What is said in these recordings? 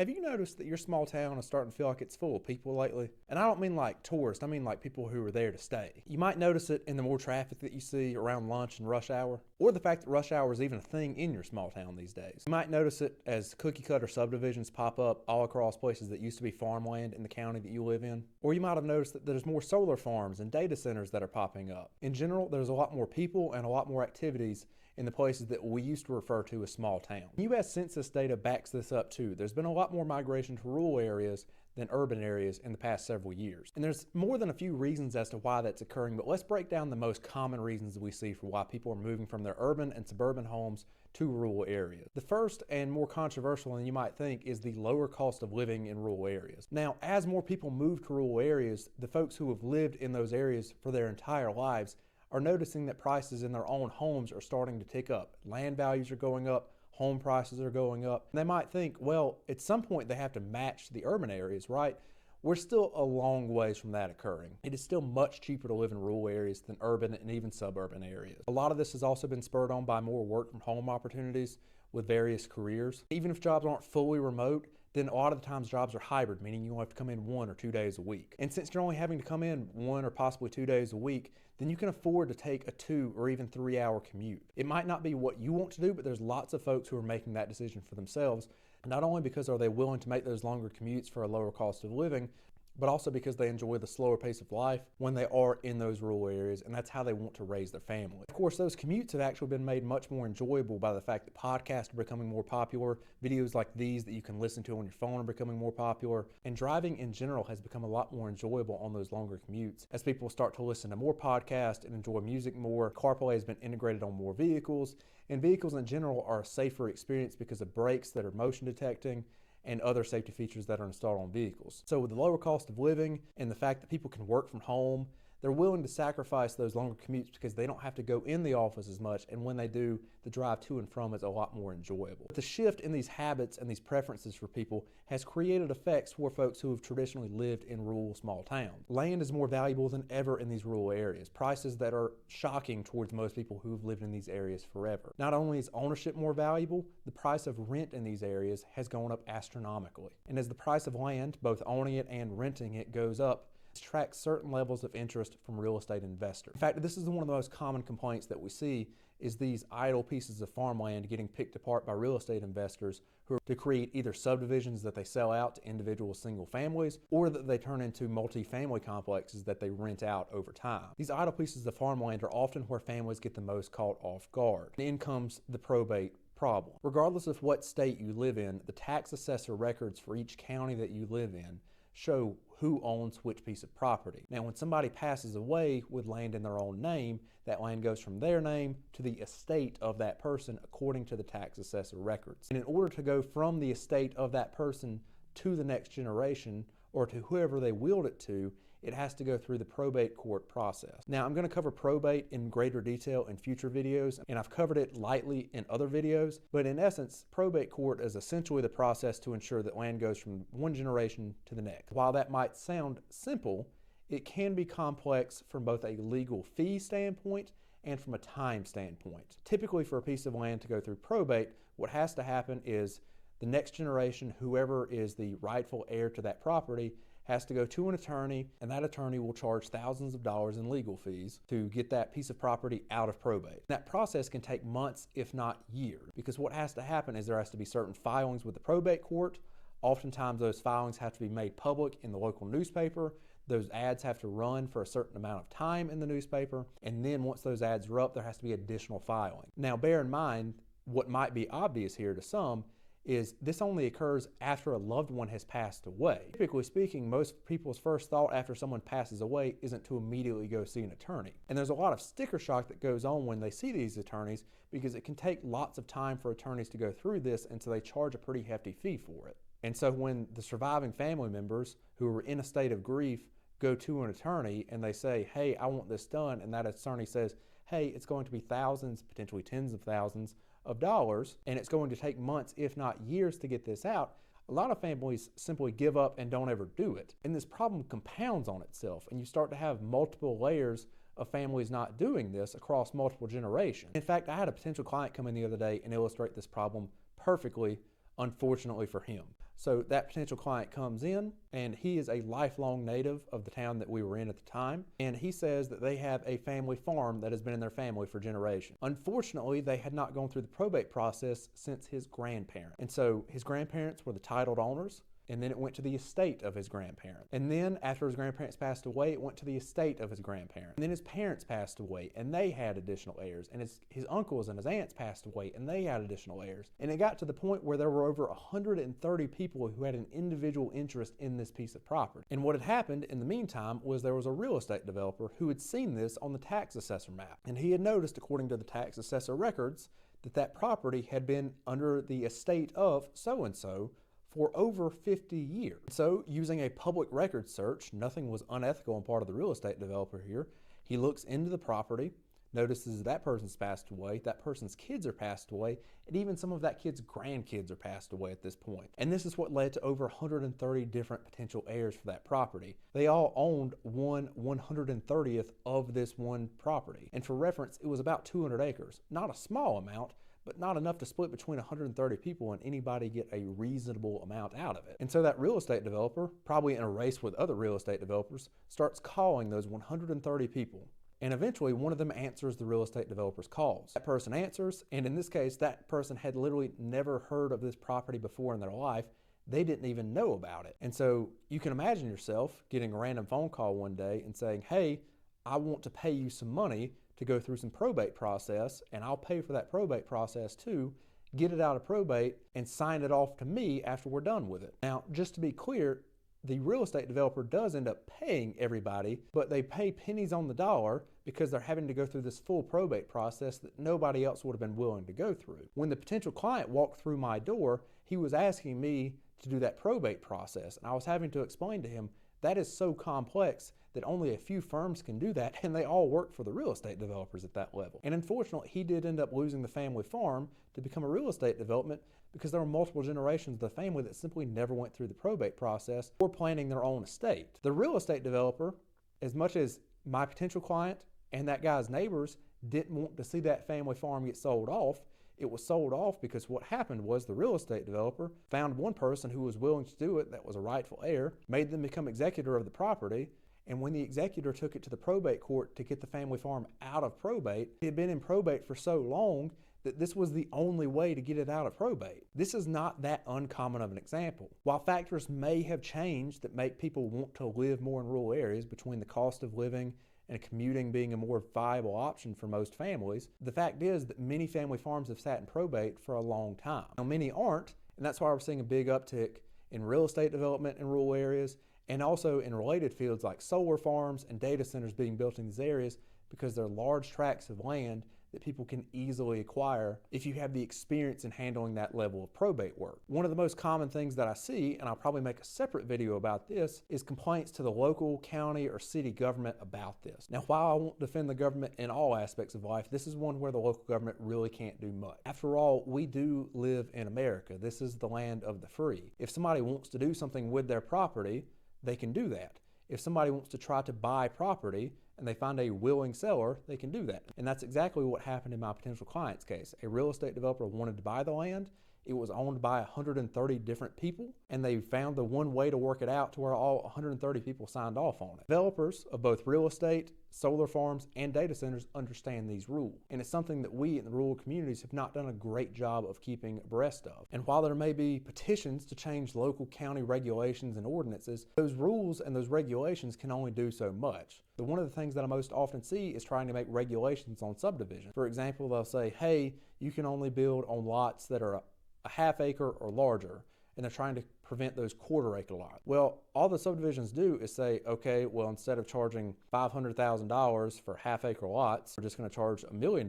Have you noticed that your small town is starting to feel like it's full of people lately? And I don't mean like tourists, I mean like people who are there to stay. You might notice it in the more traffic that you see around lunch and rush hour, or the fact that rush hour is even a thing in your small town these days. You might notice it as cookie cutter subdivisions pop up all across places that used to be farmland in the county that you live in. Or you might have noticed that there's more solar farms and data centers that are popping up. In general, there's a lot more people and a lot more activities in the places that we used to refer to as small towns. U.S. Census data backs this up too. There's been a lot more migration to rural areas than urban areas in the past several years. And there's more than a few reasons as to why that's occurring, but let's break down the most common reasons that we see for why people are moving from their urban and suburban homes to rural areas. The first and more controversial than you might think is the lower cost of living in rural areas. Now, as more people move to rural areas, the folks who have lived in those areas for their entire lives are noticing that prices in their own homes are starting to tick up. Land values are going up, home prices are going up. And they might think, well, at some point they have to match the urban areas, right? We're still a long ways from that occurring. It is still much cheaper to live in rural areas than urban and even suburban areas. A lot of this has also been spurred on by more work from home opportunities with various careers. Even if jobs aren't fully remote, then a lot of the times jobs are hybrid, meaning you only have to come in 1 or 2 days a week. And since you're only having to come in 1 or possibly 2 days a week, then you can afford to take a 2 or even 3 hour commute. It might not be what you want to do, but there's lots of folks who are making that decision for themselves. Not only because are they willing to make those longer commutes for a lower cost of living, but also because they enjoy the slower pace of life when they are in those rural areas, and that's how they want to raise their family. Of course, those commutes have actually been made much more enjoyable by the fact that podcasts are becoming more popular, videos like these that you can listen to on your phone are becoming more popular, and driving in general has become a lot more enjoyable on those longer commutes as people start to listen to more podcasts and enjoy music more. CarPlay has been integrated on more vehicles, and vehicles in general are a safer experience because of brakes that are motion detecting and other safety features that are installed on vehicles. So with the lower cost of living and the fact that people can work from home, they're willing to sacrifice those longer commutes because they don't have to go in the office as much, and when they do, the drive to and from is a lot more enjoyable. But the shift in these habits and these preferences for people has created effects for folks who have traditionally lived in rural small towns. Land is more valuable than ever in these rural areas, prices that are shocking towards most people who have lived in these areas forever. Not only is ownership more valuable, the price of rent in these areas has gone up astronomically. And as the price of land, both owning it and renting it, goes up, attracts certain levels of interest from real estate investors. In fact, this is one of the most common complaints that we see is these idle pieces of farmland getting picked apart by real estate investors who are to create either subdivisions that they sell out to individual single families or that they turn into multi-family complexes that they rent out over time. These idle pieces of farmland are often where families get the most caught off guard. And in comes the probate problem. Regardless of what state you live in, the tax assessor records for each county that you live in show who owns which piece of property. Now, when somebody passes away with land in their own name, that land goes from their name to the estate of that person according to the tax assessor records. And in order to go from the estate of that person to the next generation or to whoever they willed it to, it has to go through the probate court process. Now, I'm going to cover probate in greater detail in future videos, and I've covered it lightly in other videos, but in essence, probate court is essentially the process to ensure that land goes from one generation to the next. While that might sound simple, it can be complex from both a legal fee standpoint and from a time standpoint. Typically, for a piece of land to go through probate, what has to happen is the next generation, whoever is the rightful heir to that property, has to go to an attorney, and that attorney will charge thousands of dollars in legal fees to get that piece of property out of probate. That process can take months, if not years, because what has to happen is there has to be certain filings with the probate court. Oftentimes those filings have to be made public in the local newspaper. Those ads have to run for a certain amount of time in the newspaper, and then once those ads are up, there has to be additional filing. Now, bear in mind, what might be obvious here to some is this only occurs after a loved one has passed away. Typically speaking, most people's first thought after someone passes away isn't to immediately go see an attorney. And there's a lot of sticker shock that goes on when they see these attorneys because it can take lots of time for attorneys to go through this, and so they charge a pretty hefty fee for it. And so when the surviving family members who are in a state of grief go to an attorney and they say, hey, I want this done, and that attorney says, hey, it's going to be thousands, potentially tens of thousands of dollars, and it's going to take months, if not years, to get this out, a lot of families simply give up and don't ever do it. And this problem compounds on itself, and you start to have multiple layers of families not doing this across multiple generations. In fact, I had a potential client come in the other day and illustrate this problem perfectly unfortunately for him. So that potential client comes in, and he is a lifelong native of the town that we were in at the time, and he says that they have a family farm that has been in their family for generations. Unfortunately, they had not gone through the probate process since his grandparents. And so his grandparents were the titled owners, and then it went to the estate of his grandparents. And then after his grandparents passed away, it went to the estate of his grandparents. And then his parents passed away, and they had additional heirs. And his uncles and his aunts passed away, and they had additional heirs. And it got to the point where there were over 130 people who had an individual interest in this piece of property. And what had happened in the meantime was there was a real estate developer who had seen this on the tax assessor map. And he had noticed, according to the tax assessor records, that property had been under the estate of so-and-so for over 50 years. So using a public record search, nothing was unethical on part of the real estate developer here. He looks into the property, notices that person's passed away, that person's kids are passed away, and even some of that kid's grandkids are passed away at this point. And this is what led to over 130 different potential heirs for that property. They all owned 1/130th of this one property. And for reference, it was about 200 acres. Not a small amount, but not enough to split between 130 people and anybody get a reasonable amount out of it. And so that real estate developer, probably in a race with other real estate developers, starts calling those 130 people. And eventually one of them answers the real estate developer's calls. That person answers, and in this case, that person had literally never heard of this property before in their life. They didn't even know about it. And so you can imagine yourself getting a random phone call one day and saying, hey, I want to pay you some money to go through some probate process, and I'll pay for that probate process too, get it out of probate, and sign it off to me after we're done with it. Now, just to be clear, the real estate developer does end up paying everybody, but they pay pennies on the dollar because they're having to go through this full probate process that nobody else would have been willing to go through. When the potential client walked through my door, he was asking me to do that probate process, and I was having to explain to him that is so complex that only a few firms can do that, and they all work for the real estate developers at that level. And unfortunately, he did end up losing the family farm to become a real estate development because there were multiple generations of the family that simply never went through the probate process or planning their own estate. The real estate developer, as much as my potential client and that guy's neighbors didn't want to see that family farm get sold off, it was sold off because what happened was the real estate developer found one person who was willing to do it that was a rightful heir, made them become executor of the property, and when the executor took it to the probate court to get the family farm out of probate, it had been in probate for so long that this was the only way to get it out of probate. This is not that uncommon of an example. While factors may have changed that make people want to live more in rural areas between the cost of living and commuting being a more viable option for most families, the fact is that many family farms have sat in probate for a long time. Now, many aren't, and that's why we're seeing a big uptick in real estate development in rural areas and also in related fields like solar farms and data centers being built in these areas because they're large tracts of land that people can easily acquire if you have the experience in handling that level of probate work. One of the most common things that I see, and I'll probably make a separate video about this, is complaints to the local, county, or city government about this. Now, while I won't defend the government in all aspects of life, this is one where the local government really can't do much. After all, we do live in America. This is the land of the free. If somebody wants to do something with their property, they can do that. If somebody wants to try to buy property and they find a willing seller, they can do that. And that's exactly what happened in my potential client's case. A real estate developer wanted to buy the land. It was owned by 130 different people, and they found the one way to work it out to where all 130 people signed off on it. Developers of both real estate, solar farms, and data centers understand these rules, and it's something that we in the rural communities have not done a great job of keeping abreast of. And while there may be petitions to change local county regulations and ordinances, those rules and those regulations can only do so much. But one of the things that I most often see is trying to make regulations on subdivisions. For example, they'll say, hey, you can only build on lots that are a half acre or larger, and they're trying to prevent those quarter acre lots. Well, all the subdivisions do is say, okay, well, instead of charging $500,000 for half acre lots, we're just going to charge $1 million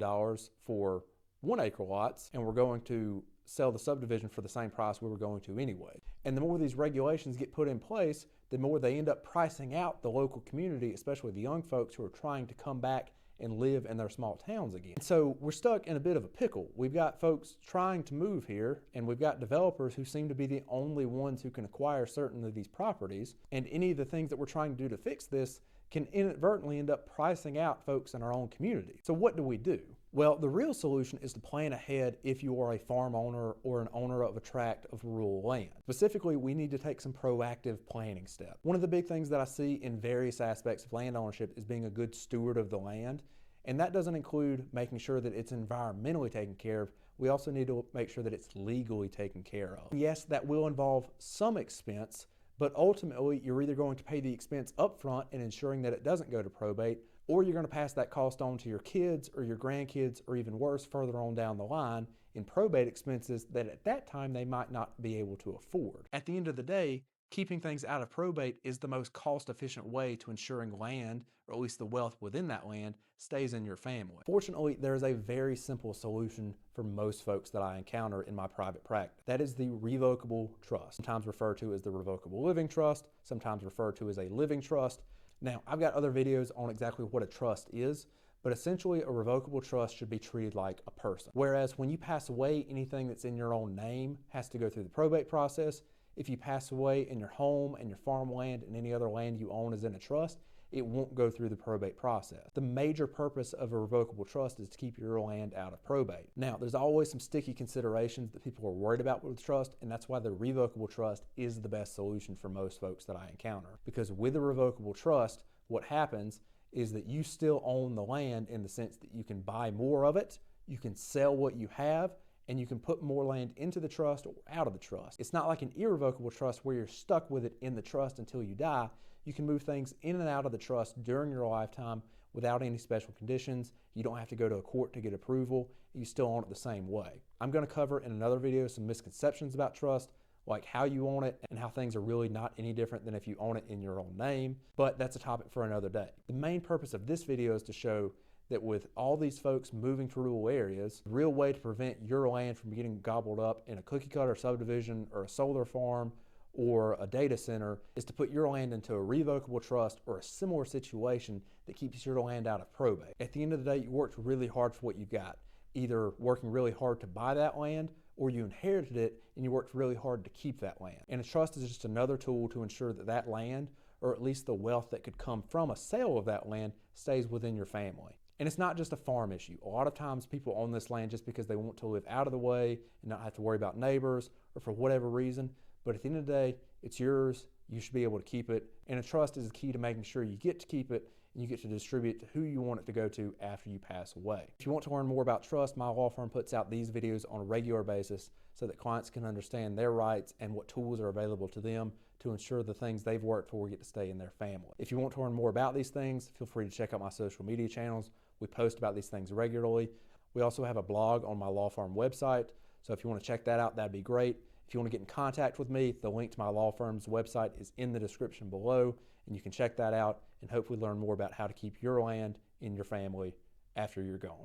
for 1 acre lots, and we're going to sell the subdivision for the same price we were going to anyway. And the more these regulations get put in place, the more they end up pricing out the local community, especially the young folks who are trying to come back and live in their small towns again. So we're stuck in a bit of a pickle. We've got folks trying to move here, and we've got developers who seem to be the only ones who can acquire certain of these properties, and any of the things that we're trying to do to fix this can inadvertently end up pricing out folks in our own community. So what do we do? Well, the real solution is to plan ahead if you are a farm owner or an owner of a tract of rural land. Specifically, we need to take some proactive planning steps. One of the big things that I see in various aspects of land ownership is being a good steward of the land. And that doesn't include making sure that it's environmentally taken care of. We also need to make sure that it's legally taken care of. Yes, that will involve some expense, but ultimately you're either going to pay the expense up front in ensuring that it doesn't go to probate, or you're going to pass that cost on to your kids or your grandkids, or even worse, further on down the line in probate expenses that at that time they might not be able to afford. At the end of the day, keeping things out of probate is the most cost-efficient way to ensuring land, or at least the wealth within that land, stays in your family. Fortunately, there is a very simple solution for most folks that I encounter in my private practice. That is the revocable trust, sometimes referred to as the revocable living trust, sometimes referred to as a living trust. Now, I've got other videos on exactly what a trust is, but essentially a revocable trust should be treated like a person. Whereas when you pass away, anything that's in your own name has to go through the probate process. If you pass away and your home and your farmland and any other land you own is in a trust, it won't go through the probate process. The major purpose of a revocable trust is to keep your land out of probate. Now, there's always some sticky considerations that people are worried about with the trust, and that's why the revocable trust is the best solution for most folks that I encounter. Because with a revocable trust, what happens is that you still own the land in the sense that you can buy more of it, you can sell what you have, and you can put more land into the trust or out of the trust. It's not like an irrevocable trust where you're stuck with it in the trust until you die. You can move things in and out of the trust during your lifetime without any special conditions. You don't have to go to a court to get approval. You still own it the same way. I'm going to cover in another video some misconceptions about trust, like how you own it and how things are really not any different than if you own it in your own name, but that's a topic for another day. The main purpose of this video is to show that with all these folks moving to rural areas, the real way to prevent your land from getting gobbled up in a cookie cutter subdivision or a solar farm or a data center is to put your land into a revocable trust or a similar situation that keeps your land out of probate. At the end of the day, you worked really hard for what you got, either working really hard to buy that land or you inherited it and you worked really hard to keep that land. And a trust is just another tool to ensure that that land, or at least the wealth that could come from a sale of that land, stays within your family. And it's not just a farm issue. A lot of times people own this land just because they want to live out of the way and not have to worry about neighbors or for whatever reason. But at the end of the day, it's yours. You should be able to keep it. And a trust is the key to making sure you get to keep it and you get to distribute it to who you want it to go to after you pass away. If you want to learn more about trust, my law firm puts out these videos on a regular basis so that clients can understand their rights and what tools are available to them to ensure the things they've worked for get to stay in their family. If you want to learn more about these things, feel free to check out my social media channels. We post about these things regularly. We also have a blog on my law firm website, so if you want to check that out, that'd be great. If you want to get in contact with me, the link to my law firm's website is in the description below, and you can check that out and hopefully learn more about how to keep your land in your family after you're gone.